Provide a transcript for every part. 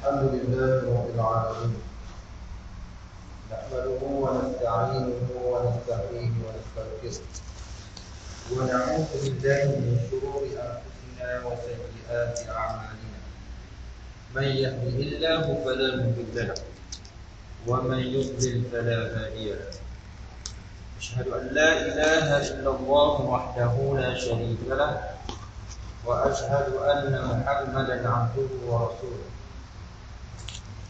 الحمد لله رب العالمين نحمده ونستعينه ونستهديه ونستغفره ونعوذ بالله من شرور أنفسنا وسيئات أعمالنا من يهده الله فلا مضل له ومن يضلل فلا هادي له أشهد أن لا إله إلا الله وحده لا شريك له وأشهد أن محمدا عبده ورسوله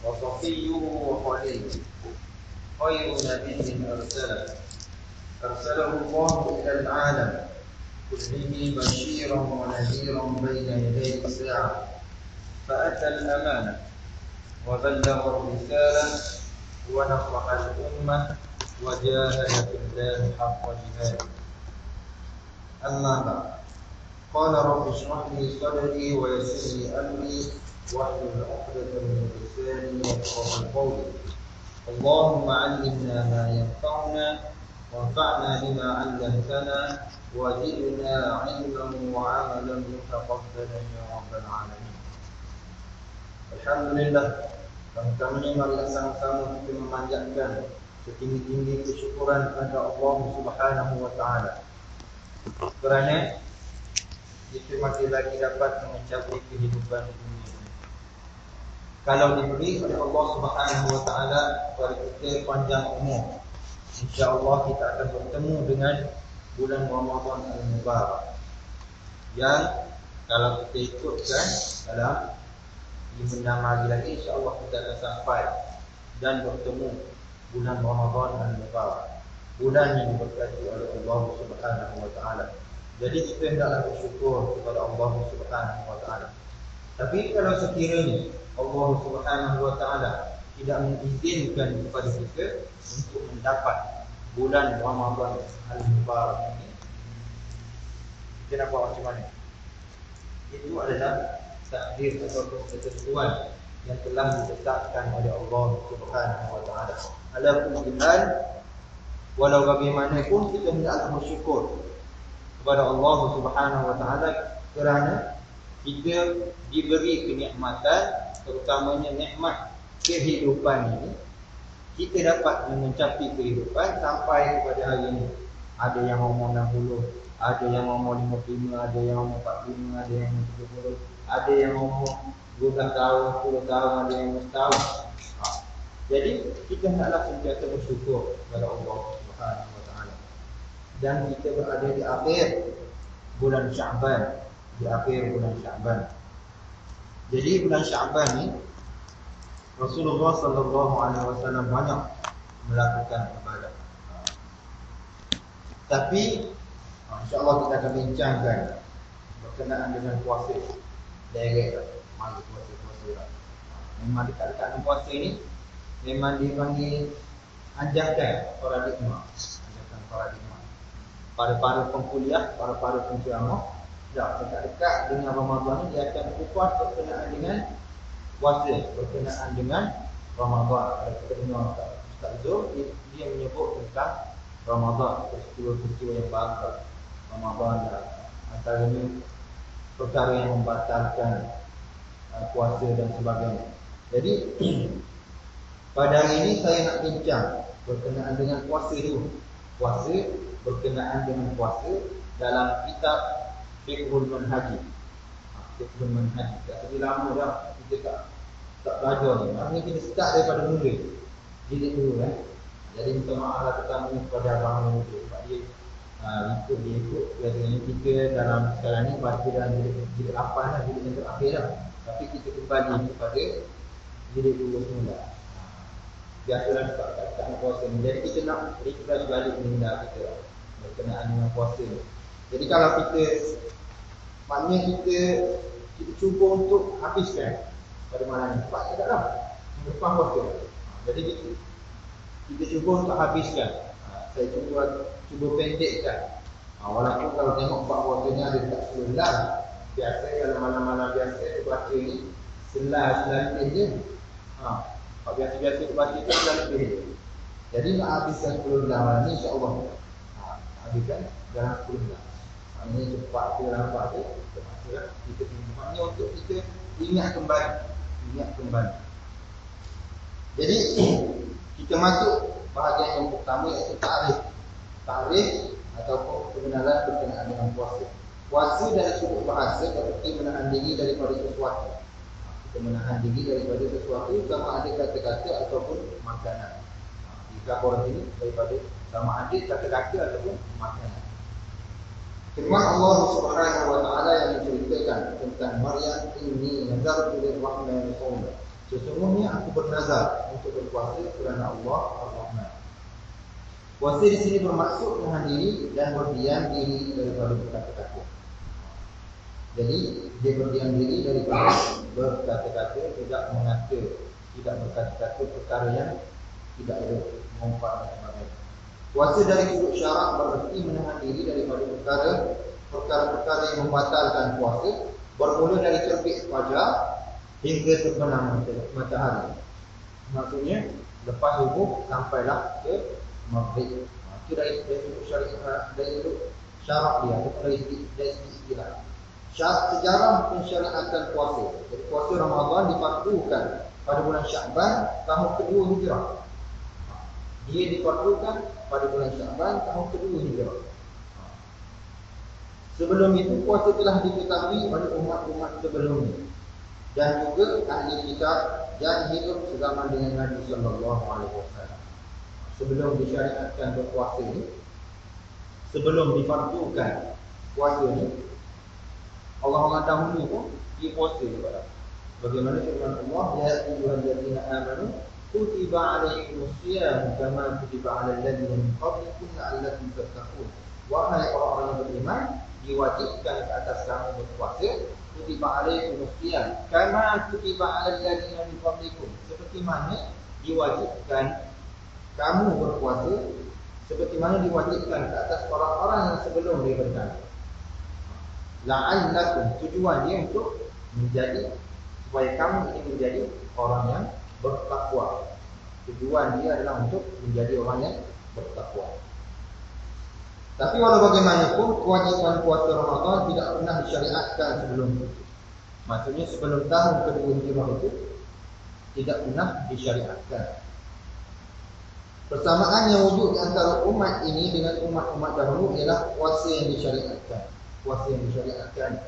وصفيه وخليله خير نبي أرسله الله إلى العالم كله بشيرا ونذيرا بين يدي الساعة فأتى الأمانة وبلغ الرسالة ونصح الأمة وجاهد في الله حق جهاده أما بعد قال رب اشرح لي صدري ويسر لي أمري واحلل عقدة من لساني يفقهوا قولي اللهم علمنا ما ينفعنا وانفعنا بما علمتنا وزدنا علما وعملا متقبلا يا رب العالمين. Alhamdulillah, kami marilah sama-sama kita memanjatkan setinggi-tinggi kesyukuran kepada Allah Subhanahu wa taala. Kerana kita masih lagi dapat mencapai kehidupan dunia. Kalau diberi oleh Allah Subhanahu wa taala kepada kita panjang umur, insya-Allah kita akan bertemu dengan bulan Ramadan al-Mubarak. Yang kalau kita ikutkan dalam 5 hari lagi, insya-Allah kita akan sampai dan bertemu bulan Ramadan al-Mubarak. Bulan yang diberkati oleh Allah Subhanahu wa taala. Jadi kita hendaklah bersyukur kepada Allah Subhanahu wa taala. Tapi kalau sekiranya Allah Subhanahu wa taala tidak mengizinkan kepada kita untuk mendapat bulan Ramadan al-Mubarak ini, kita nak buat macam mana? Itu adalah takdir atau ketentuan yang telah ditetapkan oleh Allah Subhanahu wa taala. Ala kulli hal, walau bagaimanapun kita hendaklah bersyukur kepada Allah Subhanahu wa taala kerana kita diberi kenikmatan, terutamanya nikmat kehidupan ini. Kita dapat mencapai kehidupan sampai kepada hari ini. Ada yang umur 60, ada yang umur 55, ada yang umur 45, ada yang umur 70, ada yang umur 12 tahun, 10 tahun, ada yang umur setahun. Jadi kita hendaklah sentiasa bersyukur kepada Allah Subhanahu wa taala. Dan kita berada di akhir bulan Syaban, di akhir bulan Syaban. Jadi bulan Syaban ni Rasulullah sallallahu alaihi wasallam banyak melakukan ibadah. Tapi insya-Allah kita akan bincangkan berkenaan dengan puasa. Direct mari puasa. Memang dekat-dekat dengan puasa ni memang dipanggil ajakan paradigma. Ajakan paradigma. Para pengkuliah, para penceramah dah dekat-dekat dengan Ramadan ni dia akan kupas berkenaan dengan puasa, berkenaan dengan Ramadan. Kalau kita dengar Ustaz Zul, dia menyebut tentang Ramadan, peristiwa-peristiwa yang bagus Ramadan dan antaranya perkara yang membatalkan puasa dan sebagainya. Jadi pada hari ini saya nak bincang berkenaan dengan puasa dulu. Puasa, berkenaan dengan puasa dalam kitab Fiqhul Manhaj. Fiqhul Manhaj. Dah terlalu lama dah kita tak belajar ni. Maksudnya kita start daripada mula. Jilid dulu Jadi minta maaf lah pertamanya kepada abang muda. Sebab dia ikut. Biasanya kita dalam sekarang ni baca dalam jilid 8 lah, jilid yang terakhir lah. Tapi kita kembali kepada jilid 2 semula. Biasalah tak nak puasa ni. Jadi kita nak refresh balik minda kita berkenaan dengan puasa ni. Jadi kalau kita, maknanya kita cuba untuk habiskan pada malam ni. Sebab tak dah lepas puasa. Jadi kita cuba untuk habiskan. Saya cuba pendekkan. Walaupun kalau tengok bab puasa ni ada dekat 11. Biasa kalau malam-malam biasa baca ni 11 lebih je. Kalau biasa-biasa baca tu 11 lebih je. Jadi nak habiskan 10 malam ni insya-Allah. Habiskan dalam 10 malam. Maknanya cepat ke lambat ke, kita maknanya untuk kita ingat kembali. Jadi kita masuk bahagian yang pertama, iaitu ta'rif. Ta'rif ataupun kebenaran berkenaan dengan puasa. Puasa dari sudut bahasa berarti menahan diri daripada sesuatu. Kita menahan diri daripada sesuatu sama ada kata-kata ataupun makanan. Jika orang ini daripada sama ada kata-kata ataupun makanan. Firman Allah Subhanahu wa taala yang menceritakan tentang Maryam, inni nazartu lirrahmani sawma. Sesungguhnya aku bernazar untuk berpuasa kerana Allah Ar-Rahman. Puasa di sini bermaksud menahan diri dan berdiam diri daripada berkata-kata. Jadi dia berdiam diri daripada berkata-kata, tidak mengata, tidak berkata-kata perkara yang tidak ada mengumpat dan sebagainya. Puasa dari sudut syarak berarti menahan diri daripada perkara-perkara yang membatalkan puasa, bermula dari terbit fajar hingga terbenam matahari. Maksudnya lepas subuh sampailah ke maghrib. Itu dari sudut syariat, dari sudut syarak dia, ataupun dari segi istilah. Sejarah pensyariatan puasa. Jadi puasa Ramadan difardukan pada bulan Sya'ban tahun kedua Hijrah. Dia difardukan pada bulan Sya'ban tahun kedua Hijrah. Sebelum itu puasa telah diketahui oleh umat-umat sebelumnya dan juga ahli kitab yang hidup sezaman dengan Nabi sallallahu alaihi wasallam. Sebelum disyariatkan berpuasa ini, sebelum difardukan puasa ini, Allah dahulu pun dia puasa kepada. Bagaimana firman Allah, ya ayyuhallazina amanu kutiba alaikumusiyam kama kutiba alal ladzina min qablikum la'allakum tattaqun. Wahai orang-orang yang beriman, diwajibkan ke atas kamu berpuasa, kutiba alaikumusiyam kama kutiba alal ladzina min qablikum. Seperti mana diwajibkan kamu berpuasa, seperti mana diwajibkan ke atas orang-orang yang sebelum daripada kamu. La'allakum, tujuan dia untuk menjadi, supaya kamu ini menjadi orang yang bertakwa. Tujuan dia adalah untuk menjadi orang yang bertakwa. Tapi walau bagaimanapun, kewajiban puasa Ramadan tidak pernah disyariatkan sebelum itu. Maksudnya sebelum tahun kedua Hijrah itu tidak pernah disyariatkan. Persamaan yang wujud antara umat ini dengan umat-umat dahulu ialah puasa yang disyariatkan. Puasa yang disyariatkan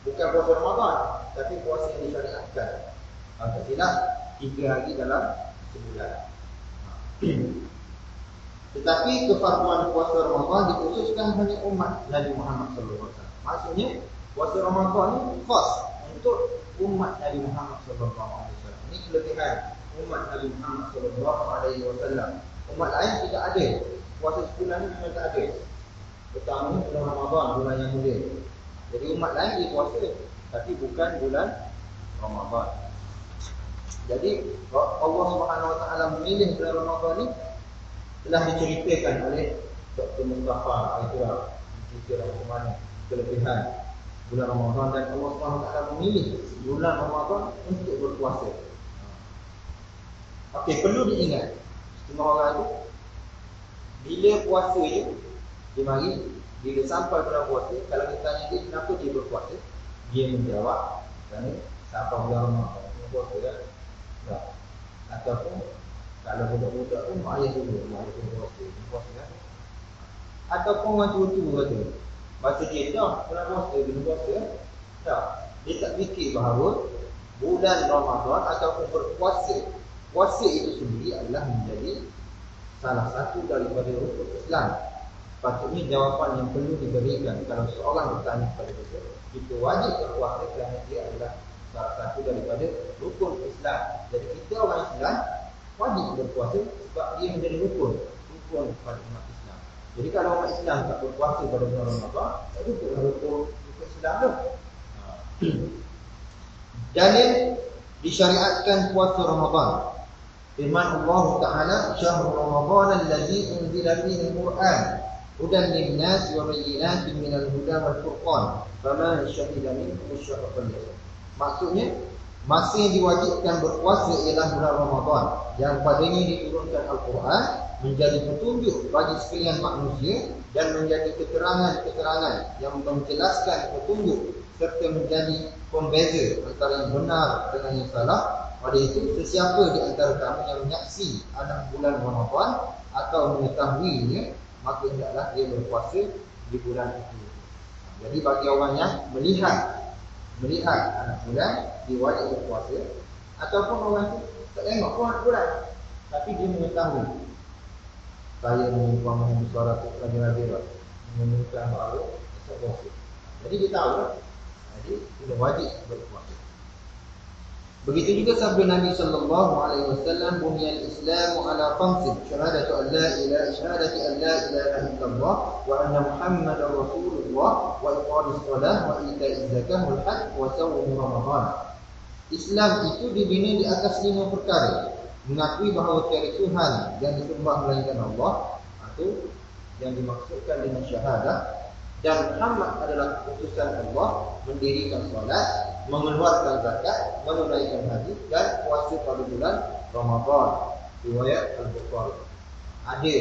bukan puasa Ramadan, tapi puasa yang disyariatkan. Tak silap 3 hari dalam sebulan. Tetapi kefarduan puasa Ramadan dikhususkan hanya umat Nabi Muhammad sallallahu alaihi wasallam. Maksudnya puasa Ramadan ini khas untuk umat Nabi Muhammad sallallahu alaihi wasallam. Ini kelebihan umat Nabi Muhammad sallallahu alaihi wasallam. Umat lain tidak ada. Puasa sebulan ini memang tak ada. Pertama bulan Ramadan, bulan yang mulia. Jadi umat lain dia puasa, tapi bukan bulan Ramadan. Jadi Allah Subhanahu Wa Taala memilih bulan Ramadan ini telah diceritakan oleh Dr. Mustafa Al-Qur'an. Cerita bagaimana kelebihan bulan Ramadan, dan Allah Subhanahu Wa Taala memilih bulan Ramadan untuk berpuasa. Okey, perlu diingat setengah orang tu bila puasa je dia mari, bila sampai bulan puasa, kalau kita tanya dia kenapa dia berpuasa, dia menjawab kerana sampai bulan Ramadan dia puasa kan? Tak. Ataupun kalau budak-budak tu mak ayah dulu puasa kan? Ataupun orang tua-tua kata masa dia dah bulan puasa, bila puasa tak. Dia tak fikir bahawa bulan Ramadan ataupun berpuasa, puasa itu sendiri adalah menjadi salah satu daripada rukun Islam. Patutnya jawapan yang perlu diberikan kalau seorang bertanya kepada kita wajib berpuasa kerana dia adalah salah satu daripada rukun Islam. Jadi kita orang Islam wajib berpuasa sebab dia menjadi rukun pada umat Islam. Jadi kalau umat Islam tak berpuasa pada bulan Ramadan, tak rukun Islam tu. Dalil disyariatkan puasa Ramadan. Firman Allah Ta'ala, syahrul Ramadan allazi unzila fihi al-Qur'an hudan lin-nas wa bayyinatin minal huda wal furqan faman syahida minkum ash-shahra falyasum. Maksudnya masa yang diwajibkan berpuasa ialah bulan Ramadan yang padanya diturunkan Al-Quran menjadi petunjuk bagi sekalian manusia dan menjadi keterangan-keterangan yang menjelaskan petunjuk serta menjadi pembeza antara yang benar dengan yang salah. Oleh itu, sesiapa di antara kamu yang menyaksi anak bulan Ramadan atau mengetahuinya, maka hendaklah dia berpuasa di bulan itu. Jadi bagi orang yang melihat anak bulan, dia wajib berpuasa. Ataupun orang itu tak tengok pun anak bulan, tapi dia mengetahui. Saya mengumpamakan suara tu raja-raja mengumumkan bahawa esok puasa. Jadi dia tahu lah. Jadi dia wajib berpuasa. Begitu juga sabda Nabi sallallahu alaihi wasallam, "Buniyal Islamu ala khamsin, syahadatu an la ilaha illallah wa anna Muhammadar Rasulullah wa iqamis shalah wa ita'iz zakah wal hajj wa shaum Ramadan." Islam itu dibina di atas 5 perkara. Mengakui bahawa tiada Tuhan yang disembah melainkan Allah, itu yang dimaksudkan dengan syahadah, dan Muhammad adalah utusan Allah, mendirikan solat, mengeluarkan zakat, menunaikan haji dan puasa pada bulan Ramadan. Riwayat Al-Bukhari. Ada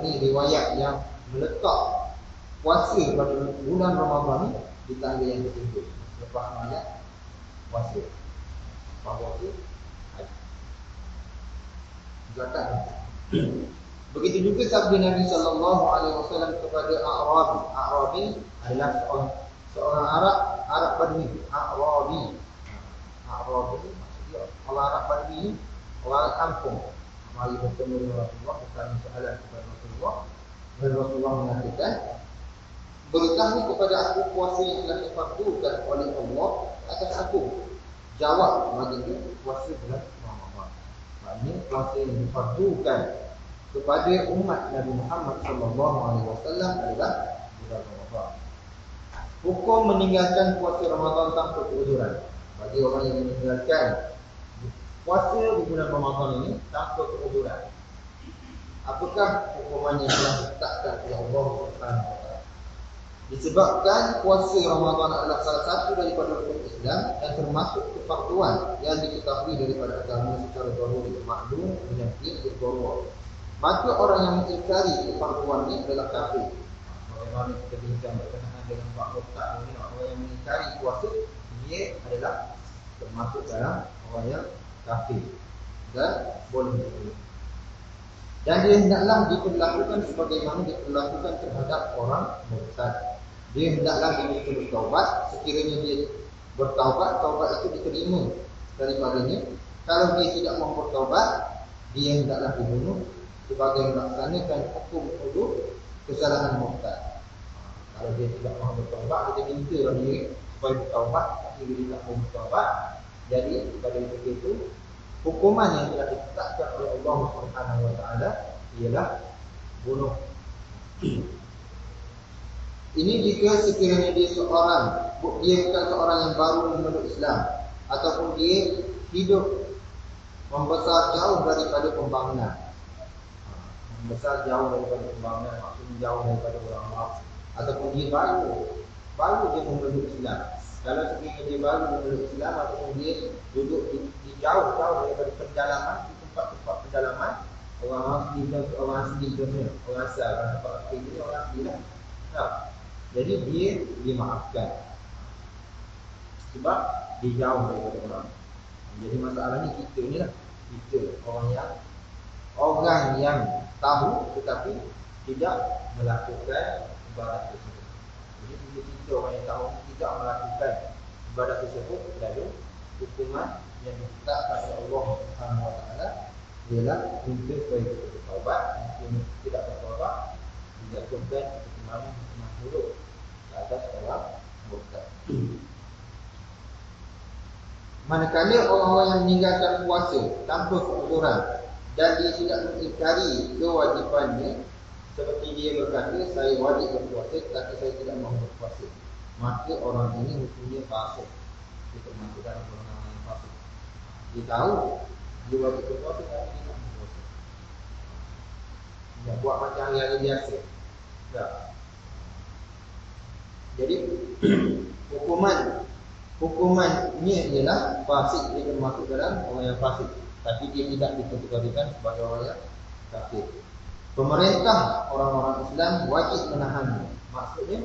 ini riwayat yang meletak puasa pada bulan Ramadan ni di tangga yang tertentu. Lepas ayat puasa. Bahawa itu haji. Zakat. Begitu juga sabda Nabi sallallahu alaihi wasallam kepada A'rabi. A'rabi adalah seorang Arab Badui. A'rabi maksudnya orang Arab Badui, orang kampung. Mari bertemu dengan Rasulullah, bertanya soalan kepada Rasulullah. Dan Rasulullah mengatakan, "Beritahu kepada aku puasa yang telah difardukan oleh Allah atas aku." Jawab baginda, puasa bulan Ramadan. Maknanya puasa yang difardukan kepada umat Nabi Muhammad sallallahu alaihi wasallam adalah bulan Ramadan. Hukum meninggalkan puasa Ramadan tanpa keuzuran. Bagi orang yang meninggalkan puasa di bulan Ramadan ini tanpa keuzuran, apakah hukumannya yang telah ditetapkan oleh Allah Subhanahu wa taala? Disebabkan puasa Ramadan adalah salah satu daripada rukun Islam dan termasuk kefarduan yang diketahui daripada agama secara daruri, maklum dengan din daruri. Maka orang yang mengingkari kefarduan ini adalah kafir. Bagaimana kita bincang berkenaan dengan bab murtad ini, orang yang mengingkari puasa, dia adalah termasuk dalam orang yang kafir dan boleh dibunuh. Dan dia hendaklah diperlakukan sebagaimana diperlakukan terhadap orang murtad. Dia hendaklah diminta bertaubat. Sekiranya dia bertaubat, taubat itu diterima daripadanya. Kalau dia tidak mahu bertaubat, dia hendaklah dibunuh sebagai melaksanakan hukum hudud kesalahan murtad. Kalau dia tidak mahu bertaubat, kita minta dia supaya bertaubat, tapi dia tak mahu bertaubat. Jadi pada ketika itu, hukuman yang telah ditetapkan oleh Allah Subhanahu wa taala ialah bunuh. Ini jika sekiranya dia bukan seorang yang baru memeluk Islam, ataupun dia hidup membesar jauh daripada pembangunan. Membesar jauh daripada pembangunan, maksudnya jauh daripada orang Arab, ataupun dia baru dia memeluk Islam. Kalau sekiranya dia baru memeluk Islam, ataupun dia duduk di jauh-jauh daripada pedalaman, di tempat-tempat pedalaman, orang asli contohnya, orang asal tempat asli ini orang asli lah. Jadi dia dimaafkan sebab dia jauh daripada orang. Jadi masalahnya kita ni lah, kita orang yang tahu tetapi tidak melakukan ibadat tersebut. Jadi kita orang yang tahu tidak melakukan ibadat tersebut, lalu hukuman yang ditetapkan oleh Allah Subhanahu wa taala ialah minta supaya kita bertaubat. Mungkin tidak bertaubat, dijatuhkan hukuman hudud ke atas orang murtad. Manakala orang-orang yang meninggalkan puasa tanpa keuzuran dan dia tidak mengingkari kewajipannya, seperti dia berkata, saya wajib berpuasa tetapi saya tidak mahu berpuasa, maka orang ini hukumnya fasik. Dia termasuk dalam golongan yang fasik. Dia tahu dia wajib berpuasa tapi dia tak berpuasa. Dia buat macam hari-hari biasa. Tak. Jadi hukumannya ialah fasik. Dia termasuk dalam orang yang fasik, tapi dia tidak dikategorikan sebagai orang yang kafir. Pemerintah orang-orang Islam wajib menahannya. Maksudnya